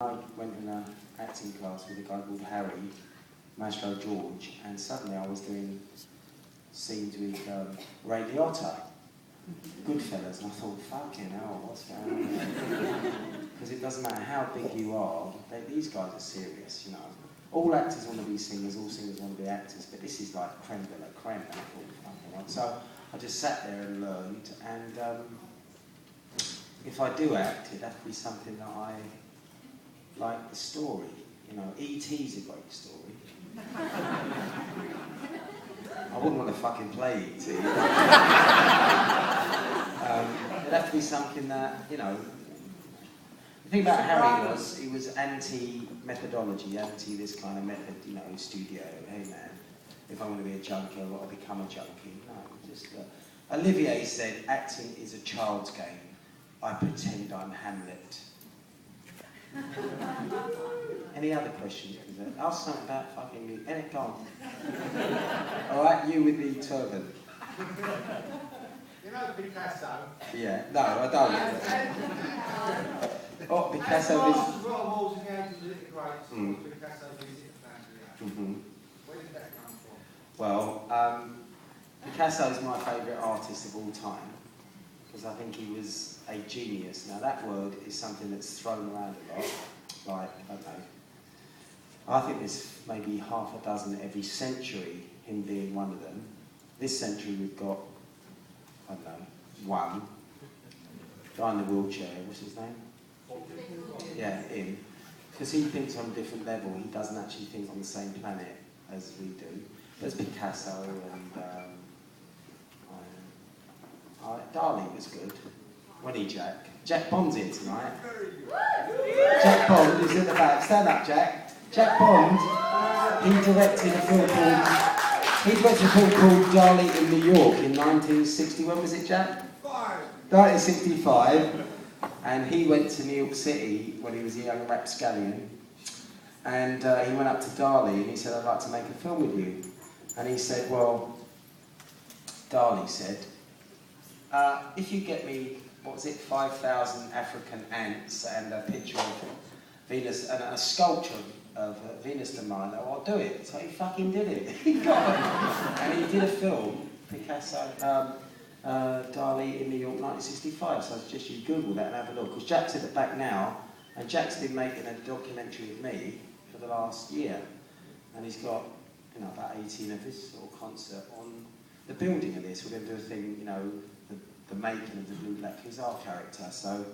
I went in an acting class with a guy called Harry, Maestro George, and suddenly I was doing scenes with Ray Liotta, Goodfellas, and I thought, fucking hell, what's going on here? Because it doesn't matter how big you are, these guys are serious, you know. All actors want to be singers, all singers want to be actors, but this is like creme de la creme, and I thought, fucking hell. So I just sat there and learned, and if I do act, it'd have to be something that I like the story. You know, E.T.'s a great story. I wouldn't want to fucking play E.T. It'd have to be something that, you know. The thing about Harry was, he was anti-methodology, anti this kind of method, you know, studio. Hey man, if I want to be a junkie, I've got to become a junkie. No, just. Olivier said, acting is a child's game. I pretend I'm Hamlet. Any other questions? Ask something about fucking me. Go on. Alright, you with the turban. You know Picasso? Yeah, no, I don't. Oh, Picasso is... Where did that come from? Well, Picasso is my favourite artist of all time, because I think he was a genius. Now that word is something that's thrown around a lot, like, I don't know, I think there's maybe half a dozen every century, him being one of them. This century we've got, I don't know, one. Guy in the wheelchair, what's his name? Yeah, him. Because he thinks on a different level, he doesn't actually think on the same planet as we do. There's Picasso and Dali was good. What are you, Jack? Jack Bond's here tonight. Jack Bond is at the back. Stand up, Jack. Jack Bond, he directed a film called Dali in New York in 1960. When was it, Jack? 1965. And he went to New York City when he was a young rapscallion. And he went up to Dali and he said, I'd like to make a film with you. And he said, well, Dali said, if you get me, what was it, 5,000 African ants and a picture of Venus, and a sculpture of Venus de Milo, I'll do it. So he fucking did it. He got it. And he did a film, Picasso, Dali in New York, 1965. So I suggest you Google that and have a look. Because Jack's at the back now, and Jack's been making a documentary with me for the last year. And he's got, you know, about 18 of this little concert on the building of this. We're going to do a thing, you know, the making of the Blue Black is our character. So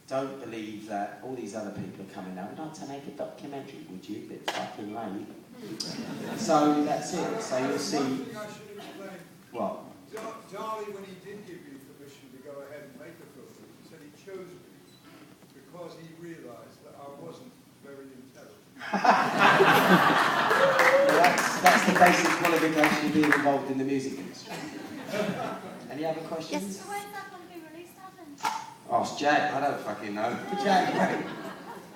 don't believe that all these other people are coming out. We'd like to make a documentary, would you? A bit fucking late. So that's it. So you'll see. I should explain. What? Dali, when he did give you permission to go ahead and make a film, he said he chose me because he realised that I wasn't very intelligent. Well, that's the basic qualification of being involved in the music industry. Any other questions? Yes. So when's that going to be released, Alan? Ask Jack, I don't fucking know. Jack, wait.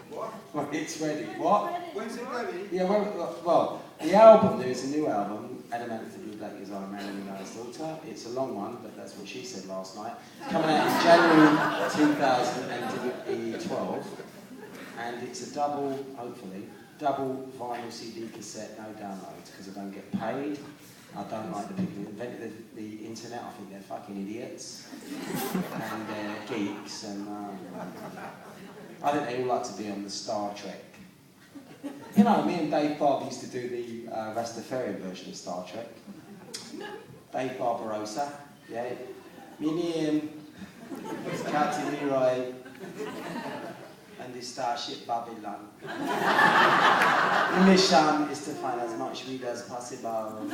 What? Well, it's ready. What? When's it ready? Yeah, well, the album, there's a new album, Adamant the Blue Black is our Marilyn Monroe's daughter. It's a long one, but that's what she said last night. It's coming out in January 2012. And it's a double, hopefully, double vinyl CD cassette, no downloads, because I don't get paid. I don't like the people who invented the internet. I think they're fucking idiots. And they're geeks. And I think they all like to be on the Star Trek. You know, me and Dave Barber used to do the Rastafarian version of Star Trek. Dave Barbarossa, yeah. My name is Captain Leroy and the Starship Babylon. The mission is to find as much weed as possible.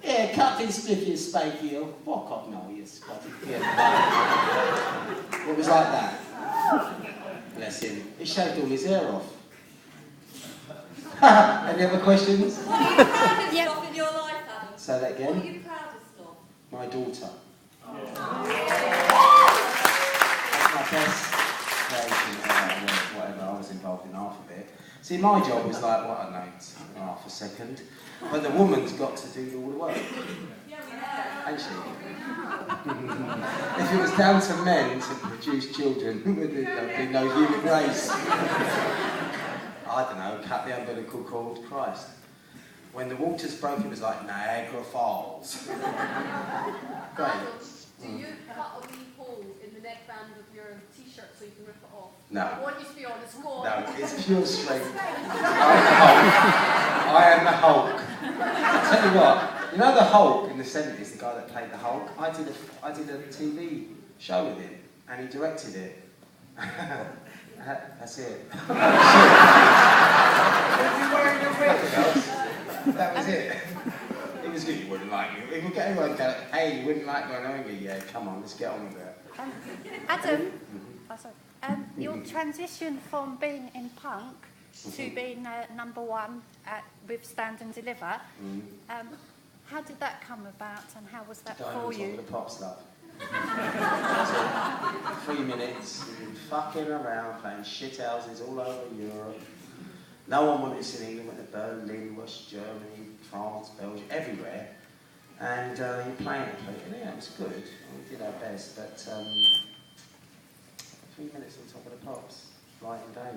Yeah, Captain Spiffy and Spikey, fuck off now, you spotted. It was like that. Bless him. He shaved all his hair off. Any other questions? What are you proudest of in your life, Adam? Say that again. What are you proudest of? My daughter. Oh. That's my creation, whatever, I was involved in half of it. See, my job was like, what, I don't know, half a second. But the woman's got to do all the work. Ain't she? If it was down to men to produce children, there'd be no human race. I don't know, cut the umbilical cord, Christ. When the waters broke, it was like Niagara Falls. Great. Do you cut a wee hole in the neckband of your t-shirt so you can rip it off? No. I want you to be honest. Go on. No, it's pure strength. I am the Hulk. I'll tell you what, you know the Hulk in the 70s, the guy that played the Hulk? I did a TV show with him, and he directed it. That's it. That was it. It was good, you wouldn't like me. If we get anyone go, hey, you wouldn't like going over, yeah, come on, let's get on with it. Adam, your transition from being in punk to being #1 with Stand and Deliver, how did that come about and how was that Going for on top you? of the pop stuff. 3 minutes, fucking around, playing shit houses all over Europe. No one wanted us in England, went to Berlin, West Germany, France, Belgium, everywhere. And you're playing it, and yeah, it was good. We did our best, but 3 minutes on top of the pops, night and day,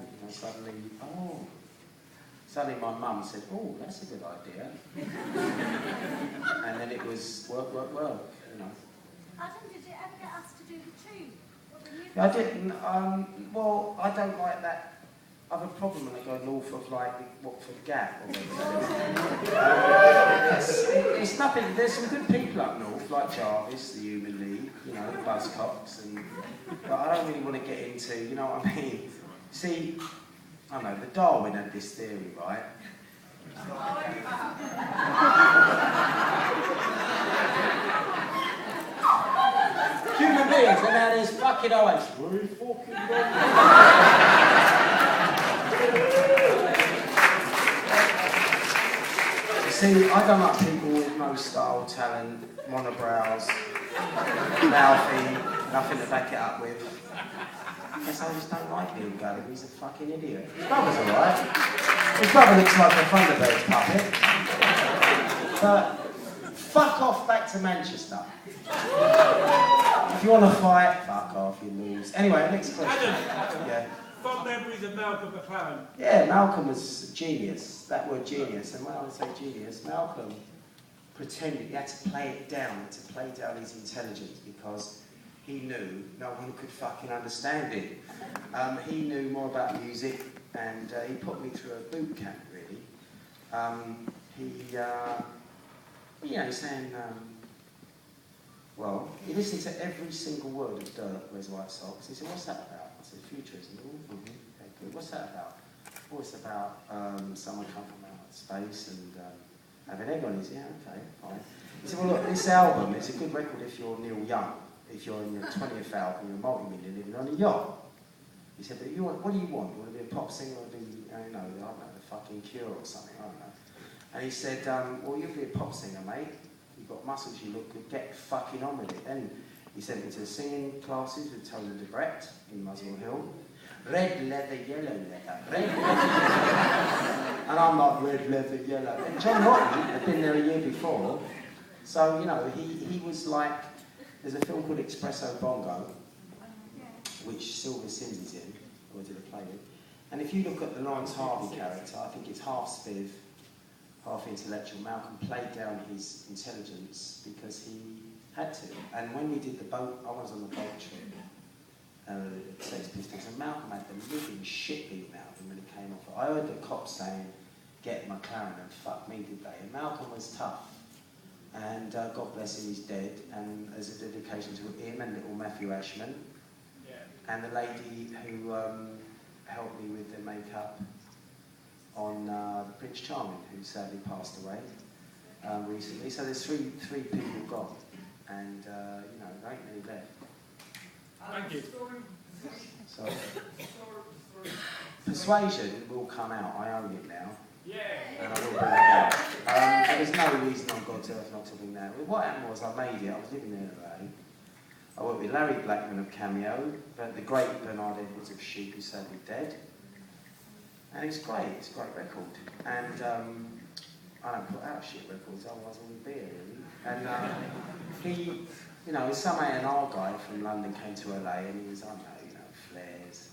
suddenly my mum said, oh, that's a good idea. And then it was work, you know. Adam, did you ever get asked to do the tune? I didn't, well, I don't like that. I have a problem when they go north of like Watford Gap. Or it's nothing, there's some good people up north, like Jarvis, the Human League, you know, Buzzcocks, but I don't really want to get into, you know what I mean? See, I don't know, the Darwin had this theory, right? Human beings, and now there's fucking always very fucking See, I don't like people with no style, talent, monobrows, mouthy, nothing to back it up with. I guess I just don't like Neil Gallagher, he's a fucking idiot. His brother's alright. His brother looks like a Thunderbirds puppet. But fuck off back to Manchester. If you want to fight, fuck off, you lose. Anyway, next question. Adam, Yeah. fond memories of Malcolm McLaren. Yeah, Malcolm was a genius, that word genius, and when I would say genius, Malcolm pretended he had to play it down, to play down his intelligence because he knew no one could fucking understand it. He knew more about music and he put me through a boot camp really. He's saying, well, he listened to every single word of Dirt, Wears White Socks. He said, what's that about? I said, futurism. Okay, good. What's that about? Oh, it's about someone come from outer space and have an egg on his, yeah, okay, fine. He said, well, look, this album, it's a good record if you're Neil Young. If you're in your 20th album, you're a multi-million living on a yacht. He said, but what do you want? You want to be a pop singer or be, I don't know, the fucking Cure or something, I don't know. And he said, well, you'll be a pop singer, mate. You've got muscles, you look good, get fucking on with it. Then he sent me to the singing classes with Tony Debret in Muswell Hill. Red leather, yellow leather, red leather, yellow. And I'm like, red leather, yellow. And John Rotten had been there a year before. So, you know, he was like, there's a film called Espresso Bongo, which Silver Sims is in, or did I play with. And if you look at the Lawrence Harvey character, I think it's half spiv, half intellectual. Malcolm played down his intelligence because he had to. And when we did the boat, I was on the boat trip, Sex Pistols, and Malcolm had the living shit beaten out of him when he came off. I heard the cops saying, get McLaren, and fuck me, did they? And Malcolm was tough. And God bless him, he's dead. And as a dedication to him and little Matthew Ashman, and the lady who helped me with the makeup on Prince Charming, who sadly passed away recently. So there's three people gone, and you know, there ain't many left. Thank you. So Persuasion will come out. I own it now. Yeah. And I will bring it out. There's no reason on God's earth not to bring that. What happened was I made it. I was living in LA. I I worked with Larry Blackman of Cameo, but the great Bernard Edwards of Sheep, who's sadly dead. And it's great. It's a great record. And I don't put out shit records, otherwise I wouldn't be here, really. And he, you know, some A&R guy from London came to LA and he was, I don't know,